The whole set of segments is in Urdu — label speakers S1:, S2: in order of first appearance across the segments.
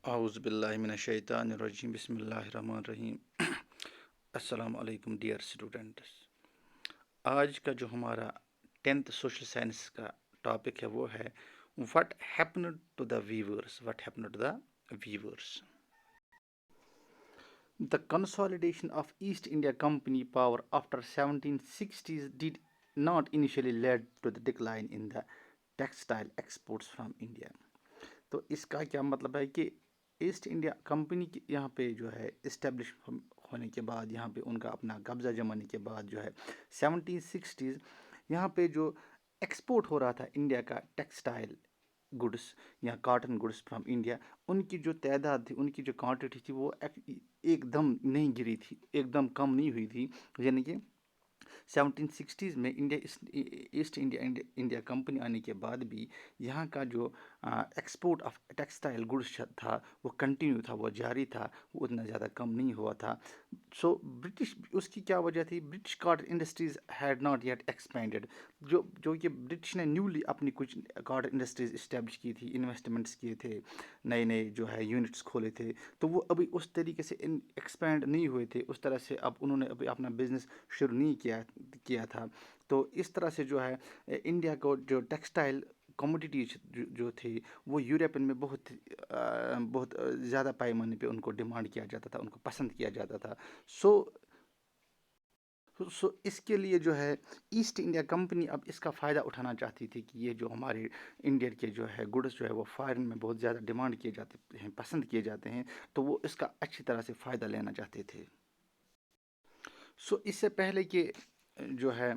S1: اعوذ باللہ من الشیطان الرجیم بسم اللہ الرحمن الرحیم السلام علیکم ڈیئر اسٹوڈنٹس۔ آج کا جو ہمارا 10th سوشل سائنس کا ٹاپک ہے وہ ہے what happened to the weavers The consolidation of East India Company power after 1760s did not initially lead to the decline in the textile exports from India. تو اس کا کیا مطلب ہے کہ ایسٹ انڈیا کمپنی کی یہاں پہ جو ہے اسٹیبلش ہونے کے بعد، یہاں پہ ان کا اپنا قبضہ جمانے کے بعد جو ہے 1760s یہاں پہ جو ایکسپورٹ ہو رہا تھا انڈیا کا ٹیکسٹائل گڈس یا کاٹن گڈس فرام انڈیا، ان کی جو تعداد تھی، ان کی جو کوانٹٹی تھی، وہ ایک دم نہیں گری تھی، ایک دم کم نہیں ہوئی تھی۔ یعنی کہ 1760s میں ایسٹ انڈیا کمپنی آنے کے بعد بھی یہاں کا جو ایکسپورٹ آف ٹیکسٹائل گڈس تھا وہ کنٹینیو تھا، وہ جاری تھا، وہ اتنا زیادہ کم نہیں ہوا تھا۔ سو برٹش، اس کی کیا وجہ تھی؟ British cotton industries had not yet expanded, جو کہ برٹش نے نیولی اپنی کچھ کاٹن انڈسٹریز اسٹیبلش کی تھی، انویسٹمنٹس کیے تھے، نئے نئے جو ہے یونٹس کھولے تھے، تو وہ ابھی اس طریقے سے ایکسپینڈ نہیں ہوئے تھے، اس طرح سے اب انہوں نے ابھی اپنا بزنس شروع نہیں کیا تھا۔ تو اس طرح سے جو ہے انڈیا کو جو ٹیکسٹائل کموڈیٹیز جو تھی وہ یورپین میں بہت زیادہ پیمانے پہ ان کو ڈیمانڈ کیا جاتا تھا، ان کو پسند کیا جاتا تھا۔ سو اس کے لیے جو ہے ایسٹ انڈیا کمپنی اب اس کا فائدہ اٹھانا چاہتی تھی کہ یہ جو ہمارے انڈیا کے جو ہے گڈس جو ہے وہ فارن میں بہت زیادہ ڈیمانڈ کیے جاتے ہیں، پسند کیے جاتے ہیں، تو وہ اس کا اچھی طرح سے فائدہ لینا چاہتے تھے۔ اس سے پہلے کہ جو ہے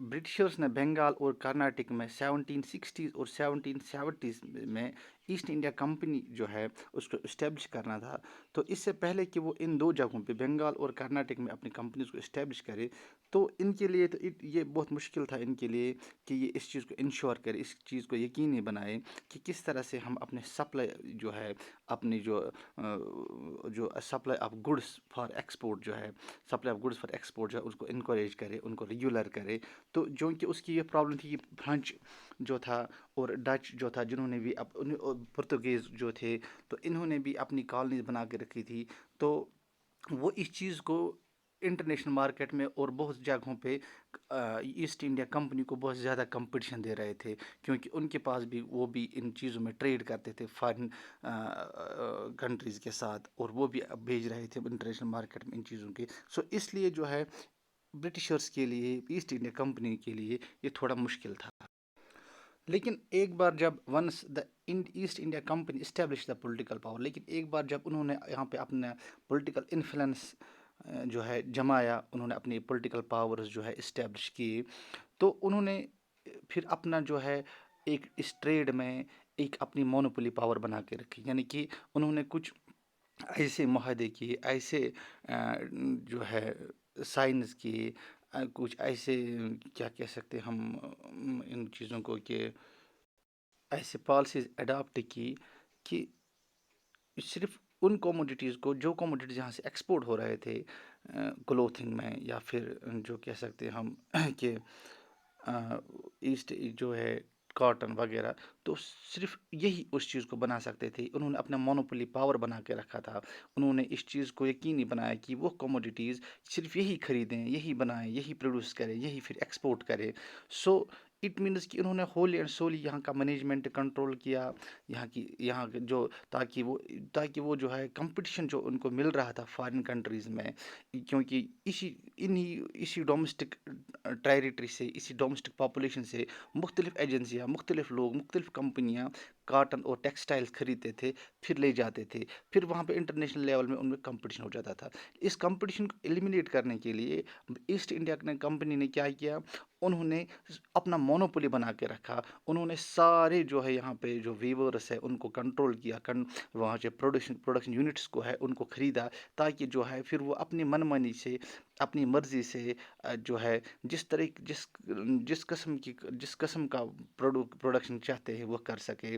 S1: برٹشرز نے بنگال اور کرناٹک میں 1760s اور 1770s میں ایسٹ انڈیا کمپنی جو ہے اس کو اسٹیبلش کرنا تھا، تو اس سے پہلے کہ وہ ان دو جگہوں پہ بنگال اور کرناٹک میں اپنی کمپنیز کو اسٹیبلش کرے، تو ان کے لیے تو یہ بہت مشکل تھا ان کے لیے کہ یہ اس چیز کو انشور کرے، اس چیز کو یقینی بنائے کہ کس طرح سے ہم اپنے سپلائی جو ہے، اپنی جو supply of goods for export جو ہے، supply of goods for export جو ہے اس کو انکریج کرے، ان کو ریگولر کرے۔ تو جو کہ اس کی یہ پرابلم تھی کہ فرنچ جو تھا اور ڈچ جو تھا، جنہوں نے بھی پرتگیز جو تھے، تو انہوں نے بھی اپنی کالونیز بنا کے رکھی تھی، تو وہ اس چیز کو انٹرنیشنل مارکیٹ میں اور بہت جگہوں پہ ایسٹ انڈیا کمپنی کو بہت زیادہ کمپٹیشن دے رہے تھے، کیونکہ ان کے پاس بھی وہ بھی ان چیزوں میں ٹریڈ کرتے تھے فارن کنٹریز کے ساتھ، اور وہ بھی بھیج رہے تھے انٹرنیشنل مارکیٹ میں ان چیزوں کے۔ اس لیے جو ہے برٹشرز کے لیے، ایسٹ انڈیا کمپنی کے لیے یہ تھوڑا مشکل تھا۔ لیکن ایک بار جب once the East India Company establish the political power, لیکن ایک بار جب انہوں نے یہاں پہ اپنا پولیٹیکل انفلوئنس جو ہے جمایا، انہوں نے اپنی پولیٹیکل پاورز جو ہے اسٹیبلش کیے، تو انہوں نے پھر اپنا جو ہے ایک اس ٹریڈ میں ایک اپنی مونوپولی پاور بنا کے رکھی، یعنی کہ انہوں نے کچھ ایسے معاہدے کیے، ایسے جو ہے سائنز کیے، کچھ ایسے کیا کہہ سکتے ہم ان چیزوں کو، کہ ایسے پالیسیز اڈاپٹ کی کہ صرف ان کوموڈیٹیز کو، جو کوموڈیٹیز یہاں سے ایکسپورٹ ہو رہے تھے کلوتھنگ میں، یا پھر جو کہہ سکتے ہم کہ ایسٹ جو ہے کاٹن وغیرہ، تو صرف یہی اس چیز کو بنا سکتے تھے۔ انہوں نے اپنا مونوپولی پاور بنا کے رکھا تھا، انہوں نے اس چیز کو یقینی بنایا کہ وہ کوموڈیٹیز صرف یہی خریدیں، یہی بنائیں، یہی پروڈیوس کریں، یہی پھر ایکسپورٹ کریں۔ سو اٹ مینس کہ انہوں نے ہوللی اینڈ سولی یہاں کا مینجمنٹ کنٹرول کیا، یہاں جو تاکہ وہ جو ہے کمپٹیشن جو ان کو مل رہا تھا فارن کنٹریز میں، کیونکہ اسی ڈومیسٹک ٹیریٹری سے، اسی ڈومیسٹک پاپولیشن سے مختلف ایجنسیاں، مختلف لوگ، مختلف کمپنیاں کاٹن اور ٹیکسٹائل خریدتے تھے، پھر لے جاتے تھے، پھر وہاں پہ انٹرنیشنل لیول میں ان میں کمپٹیشن ہو جاتا تھا۔ اس کمپٹیشن کو ایلیمینیٹ کرنے کے لیے ایسٹ انڈیا کمپنی نے کیا کیا؟ انہوں نے اپنا مونوپولی بنا کے رکھا، انہوں نے سارے جو ہے یہاں پہ جو ویورس ہے ان کو کنٹرول کیا، وہاں سے پروڈکشن یونٹس کو ہے ان کو خریدا، تاکہ جو ہے پھر وہ اپنی من مانی سے، اپنی مرضی سے جو ہے جس قسم کا پروڈکشن چاہتے ہیں وہ کر سکے۔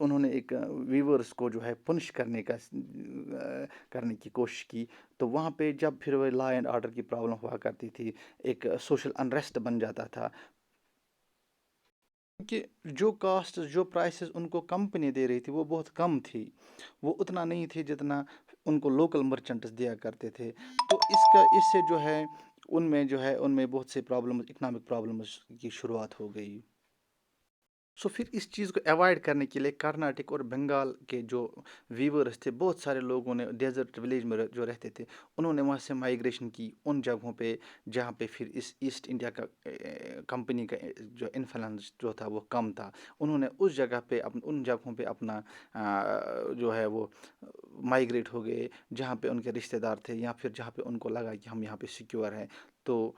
S1: انہوں نے ایک ویورس کو جو ہے پنش کرنے کی کوشش کی، تو وہاں پہ جب پھر وہ لا اینڈ آرڈر کی پرابلم ہوا کرتی تھی، ایک سوشل انریسٹ بن جاتا تھا، کہ جو کاسٹ جو پرائسز ان کو کمپنی دے رہی تھی وہ بہت کم تھی، وہ اتنا نہیں تھی جتنا ان کو لوکل مرچنٹس دیا کرتے تھے، تو اس سے جو ہے ان میں بہت سے اکنامک پرابلمز کی شروعات ہو گئی۔ سو پھر اس چیز کو اوائڈ کرنے کے لیے کرناٹک اور بنگال کے جو ویورس تھے، بہت سارے لوگوں نے ڈیزرٹ ولیج میں جو رہتے تھے، انہوں نے وہاں سے مائیگریشن کی ان جگہوں پہ جہاں پہ پھر اس ایسٹ انڈیا کا کمپنی کا جو انفلوئنس جو تھا وہ کم تھا، انہوں نے اس جگہ پہ ان جگہوں پہ اپنا جو ہے وہ مائیگریٹ ہو گئے جہاں پہ ان کے رشتہ دار تھے، یا پھر جہاں پہ ان کو لگا کہ ہم یہاں پہ سیکیور ہیں۔ تو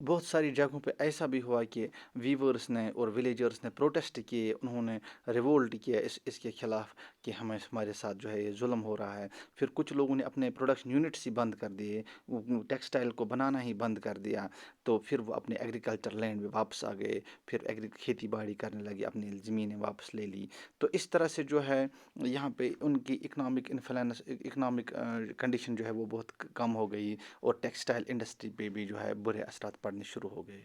S1: بہت ساری جگہوں پہ ایسا بھی ہوا کہ ویورس نے اور ولیجرس نے پروٹیسٹ کیے، انہوں نے ریوولٹ کیا اس کے خلاف کہ ہمارے ساتھ جو ہے یہ ظلم ہو رہا ہے۔ پھر کچھ لوگوں نے اپنے پروڈکشن یونٹس ہی بند کر دیے، ٹیکسٹائل کو بنانا ہی بند کر دیا، تو پھر وہ اپنے ایگریکلچر لینڈ میں واپس آ گئے، پھر کھیتی باڑی کرنے لگے، اپنی زمینیں واپس لے لی۔ تو اس طرح سے جو ہے یہاں پہ ان کی اکنامک کنڈیشن جو ہے وہ بہت کم ہو گئی، اور ٹیکسٹائل انڈسٹری پہ بھی جو ہے برے اثرات پڑنے شروع ہو گئے۔